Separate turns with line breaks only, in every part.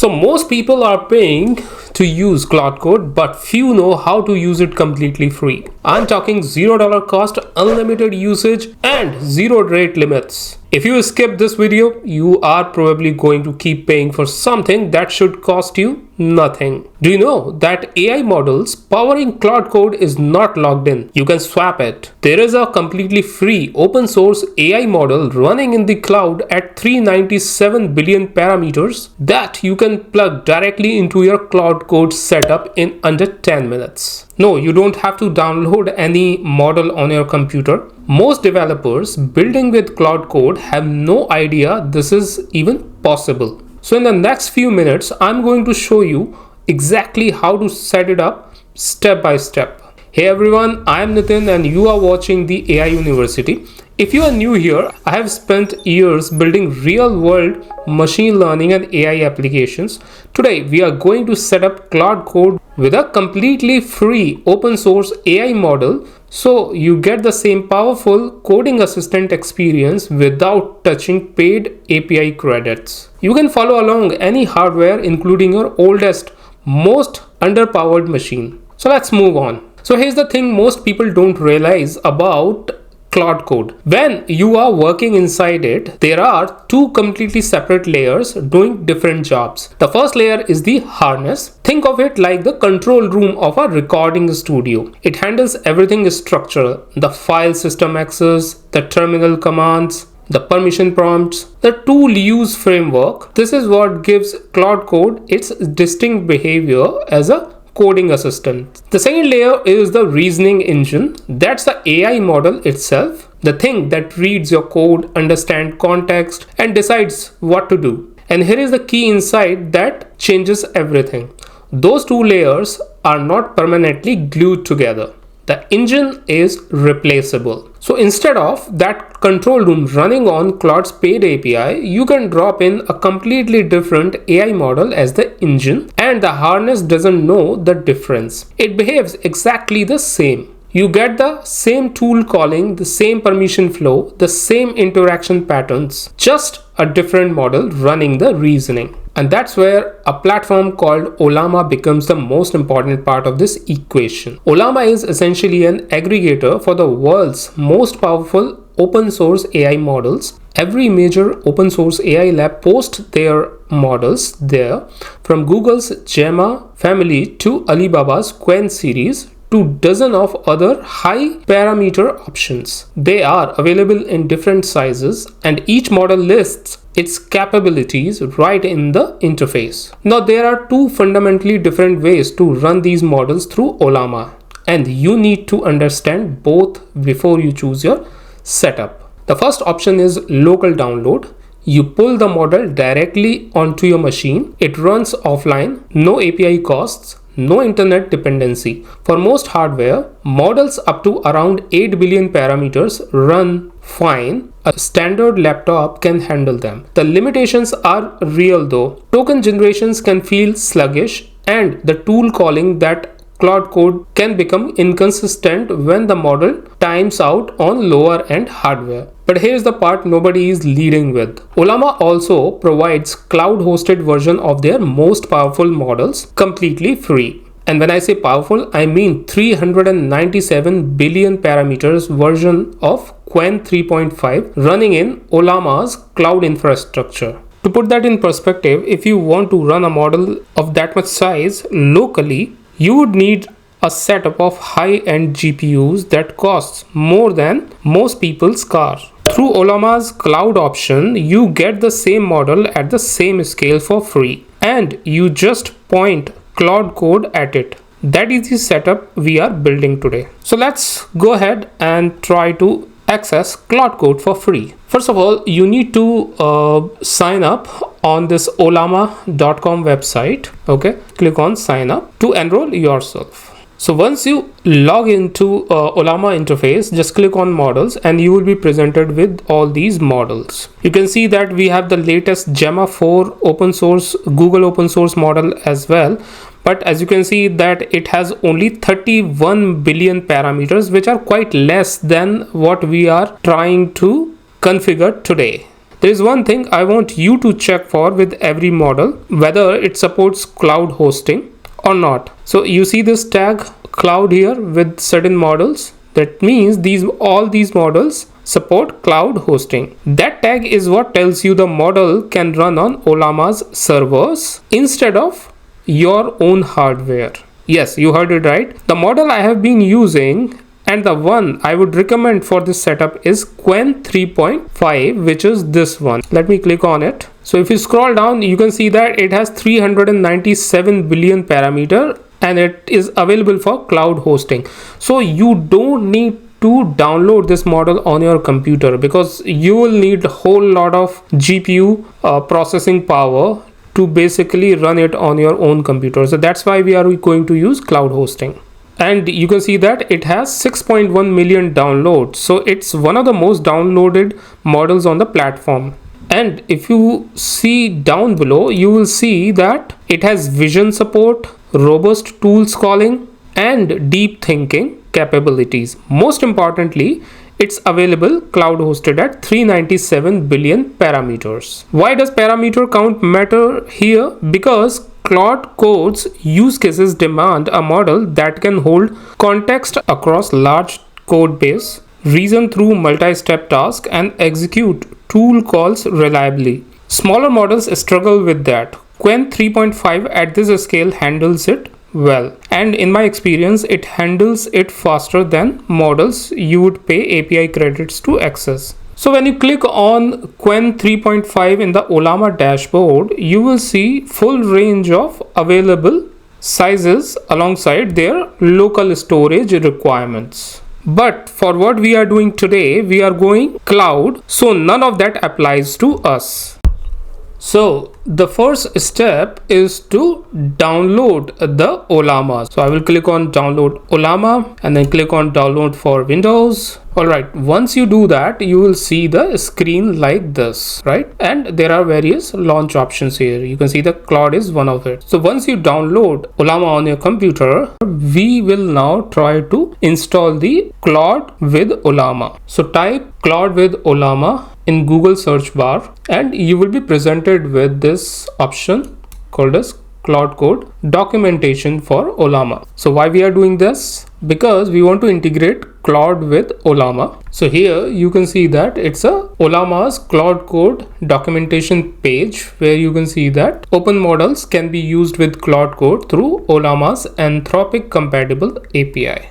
So most people are paying to use Claude Code, but few know how to use it completely free. I'm talking $0 cost, unlimited usage, and zero rate limits. If you skip this video, you are probably going to keep paying for something that should cost you nothing. Do you know that AI models powering Claude Code is not logged in? You can swap it. There is a completely free open source AI model running in the cloud at 397 billion parameters that you can plug directly into your Claude Code setup in under 10 minutes. No, you don't have to download any model on your computer. Most developers building with Claude Code have no idea this is even possible. So in the next few minutes, I'm going to show you exactly how to set it up step by step. Hey everyone, I'm Nitin and you are watching the AI University. If you are new here, I have spent years building real-world machine learning and AI applications. Today, we are going to set up Claude Code with a completely free open source AI model so you get the same powerful coding assistant experience without touching paid API credits. You can follow along any hardware including your oldest, most underpowered machine. So let's move on. So here's the thing most people don't realize about Claude Code. When you are working inside it, there are two completely separate layers doing different jobs. The first layer is the harness. Think of it like the control room of a recording studio. It handles everything structural, the file system access, the terminal commands, the permission prompts, the tool use framework. This is what gives Claude Code its distinct behavior as a coding assistant. The second layer is the reasoning engine. That's the AI model itself, the thing that reads your code, understands context, and decides what to do. And here is the key insight that changes everything. Those two layers are not permanently glued together. The engine is replaceable. So instead of that control room running on Claude's paid API, you can drop in a completely different AI model as the engine, and the harness doesn't know the difference. It behaves exactly the same. You get the same tool calling, the same permission flow, the same interaction patterns, just a different model running the reasoning. And that's where a platform called Ollama becomes the most important part of this equation. Ollama is essentially an aggregator for the world's most powerful open source AI models. Every major open source AI lab posts their models there, from Google's Gemma family to Alibaba's Qwen series to dozens of other high parameter options. They are available in different sizes and each model lists its capabilities right in the interface. Now there are two fundamentally different ways to run these models through Ollama, and you need to understand both before you choose your setup. The first option is local download. You pull the model directly onto your machine. It runs offline, no API costs, no internet dependency. For most hardware, models up to around 8 billion parameters run fine. A standard laptop can handle them. The limitations are real though. Token generations can feel sluggish, and the tool calling that Claude Code can become inconsistent when the model times out on lower end hardware. But here's the part nobody is leading with. Ollama also provides cloud-hosted version of their most powerful models completely free. And when I say powerful, I mean 397 billion parameters version of Qwen 3.5 running in Ollama's cloud infrastructure. To put that in perspective, if you want to run a model of that much size locally, you would need a setup of high-end GPUs that costs more than most people's cars. Through Ollama's cloud option, you get the same model at the same scale for free, and you just point Claude Code at it. That is the setup we are building today. So let's go ahead and try to access Claude Code for free. First of all, you need to sign up on this ollama.com website. Okay, click on sign up to enroll yourself. So once you log into Ollama interface, just click on models and you will be presented with all these models. You can see that we have the latest Gemma 4 open source, Google open source model as well. But as you can see that it has only 31 billion parameters, which are quite less than what we are trying to configure today. There is one thing I want you to check for with every model, whether it supports cloud hosting or not. So you see this tag cloud here with certain models. That means all these models support cloud hosting. That tag is what tells you the model can run on Ollama's servers instead of your own hardware. Yes, you heard it right. The model I have been using and the one I would recommend for this setup is Qwen 3.5, which is this one. Let me click on it. So if you scroll down, you can see that it has 397 billion parameter and it is available for cloud hosting. So you don't need to download this model on your computer because you will need a whole lot of GPU processing power to basically run it on your own computer. So that's why we are going to use cloud hosting. And you can see that it has 6.1 million downloads. So it's one of the most downloaded models on the platform. And if you see down below, you will see that it has vision support, robust tools calling, and deep thinking capabilities. Most importantly, it's available cloud hosted at 397 billion parameters. Why does parameter count matter here? Because Claude Code's use cases demand a model that can hold context across large code base, reason through multi-step tasks, and execute tool calls reliably. Smaller models struggle with that. Qwen 3.5 at this scale handles it well, and in my experience it handles it faster than models you would pay API credits to access. So when you click on Qwen 3.5 in the Ollama dashboard, you will see full range of available sizes alongside their local storage requirements. But for what we are doing today, we are going cloud, so none of that applies to us. So the first step is to download the Ollama. So I will click on download Ollama and then click on download for Windows. Alright, once you do that, you will see the screen like this, right? And there are various launch options here. You can see the Claude is one of it. So once you download Ollama on your computer, we will now try to install the Claude with Ollama. So type Claude with Ollama in Google search bar and you will be presented with this option called as Claude Code documentation for Ollama. So why we are doing this? Because we want to integrate Claude with Ollama. So here you can see that it's a Ollama's Claude Code documentation page where you can see that open models can be used with Claude Code through Ollama's Anthropic compatible API.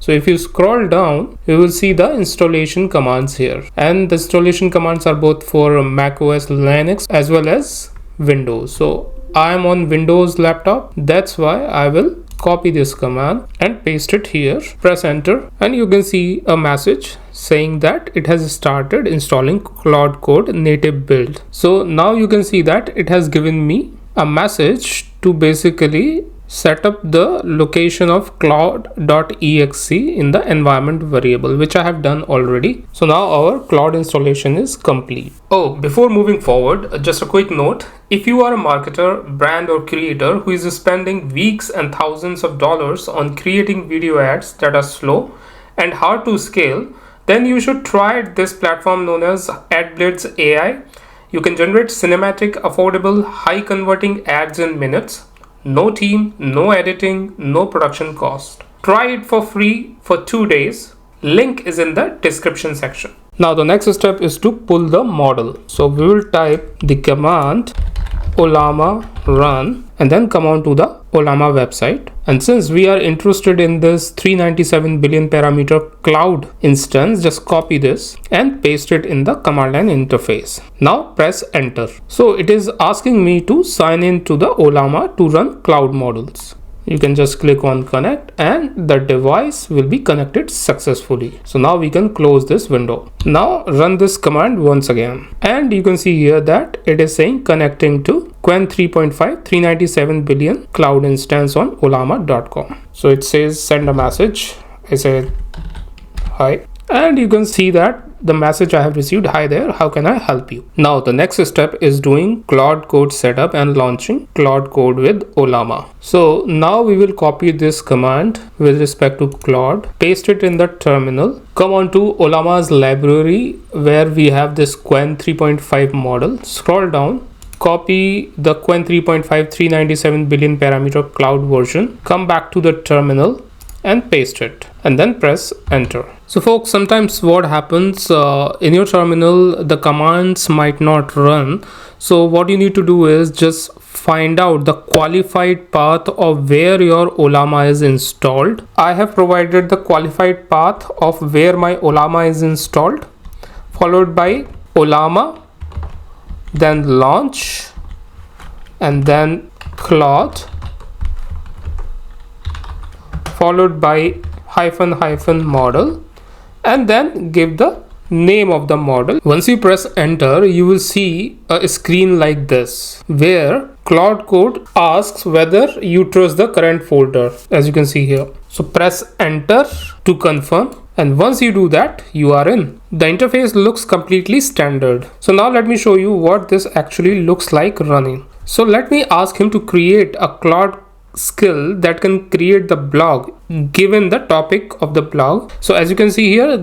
So if you scroll down, you will see the installation commands here, and the installation commands are both for Mac OS Linux as well as Windows. So I am on Windows laptop, that's why I will copy this command and paste it here, press enter, and you can see a message saying that it has started installing Claude Code native build. So now you can see that it has given me a message to basically set up the location of cloud.exe in the environment variable, which I have done already. So now our Claude installation is complete. Oh, before moving forward, just a quick note. If you are a marketer, brand or creator who is spending weeks and thousands of dollars on creating video ads that are slow and hard to scale, then you should try this platform known as AdBlitz AI. You can generate cinematic, affordable, high converting ads in minutes. No team, no editing, no production cost. Try it for free for 2 days. Link is in the description section. Now the next step is to pull the model. So we will type the command Ollama run and then come on to the Ollama website. And since we are interested in this 397 billion parameter cloud instance, just copy this and paste it in the command line interface. Now press enter. So it is asking me to sign in to the Ollama to run cloud models. You can just click on connect and the device will be connected successfully. So now we can close this window. Now run this command once again. And you can see here that it is saying connecting to Qwen 3.5 397 billion cloud instance on ollama.com. So it says send a message. I say hi. And you can see that the message I have received, hi there, how can I help you? Now the next step is doing Claude Code setup and launching Claude Code with Ollama. So now we will copy this command with respect to Claude, paste it in the terminal, come on to Ollama's library where we have this Qwen 3.5 model, scroll down, copy the Qwen 3.5 397 billion parameter cloud version, come back to the terminal and paste it and then press enter. So folks, sometimes what happens in your terminal, the commands might not run. So what you need to do is just find out the qualified path of where your Ollama is installed. I have provided the qualified path of where my Ollama is installed, followed by Ollama, then launch, and then Claude, followed by -- model, and then give the name of the model. Once you press enter, you will see a screen like this where Claude Code asks whether you trust the current folder, as you can see here. So press enter to confirm, and once you do that, you are in. The interface looks completely standard. So now let me show you what this actually looks like running. So let me ask him to create a Claude skill that can create the blog given the topic of the blog. So as you can see here,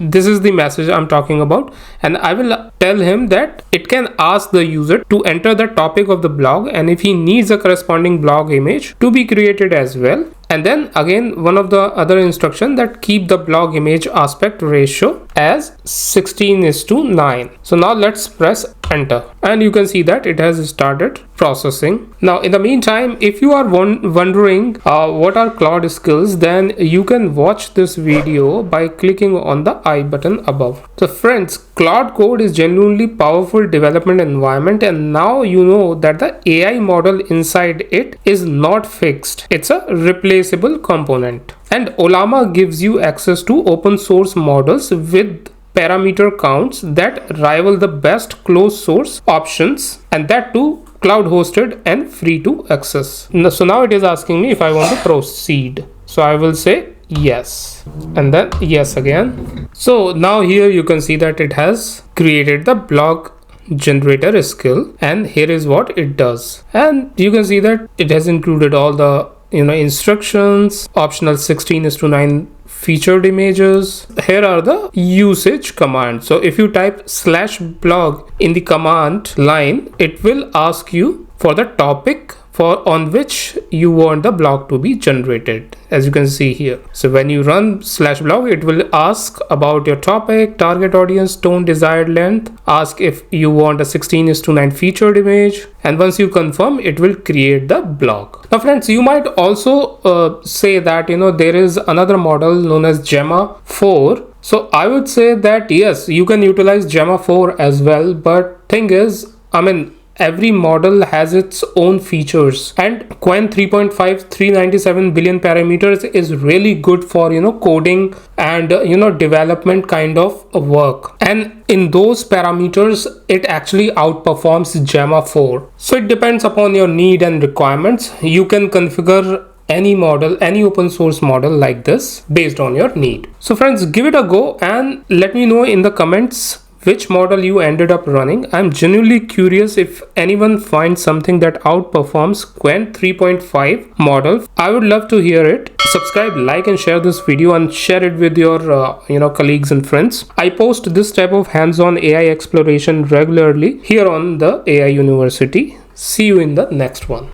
this is the message I'm talking about, and I will tell him that it can ask the user to enter the topic of the blog, and if he needs a corresponding blog image to be created as well. And then again, one of the other instruction that keep the blog image aspect ratio as 16:9. So now let's press enter, and you can see that it has started processing. Now in the meantime, if you are wondering what are Claude skills, then you can watch this video by clicking on the I button above. So friends, Claude Code is genuinely powerful development environment, and now you know that the AI model inside it is not fixed. It's a replaceable component, and Ollama gives you access to open source models with parameter counts that rival the best closed source options, and that too cloud hosted and free to access. So now it is asking me if I want to proceed. So I will say yes, and then yes again. So now here you can see that it has created the blog generator skill, and here is what it does. And you can see that it has included all the instructions, optional 16:9 featured images. Here are the usage commands. So if you type /blog in the command line, it will ask you for the topic on which you want the blog to be generated, as you can see here. So when you run /blog, it will ask about your topic, target audience, tone, desired length, ask if you want a 16:9 featured image, and once you confirm, it will create the blog. Now friends, you might also say that there is another model known as Gemma 4. So I would say that yes, you can utilize Gemma 4 as well, but thing is, every model has its own features, and Qwen 3.5 397 billion parameters is really good for coding and development kind of work, and in those parameters it actually outperforms Gemma 4. So it depends upon your need and requirements. You can configure any model, any open source model like this based on your need. So friends, give it a go and let me know in the comments which model you ended up running. I'm genuinely curious if anyone finds something that outperforms Qwen 3.5 model. I would love to hear it. Subscribe, like and share this video, and share it with your colleagues and friends. I post this type of hands-on AI exploration regularly here on the AI University. See you in the next one.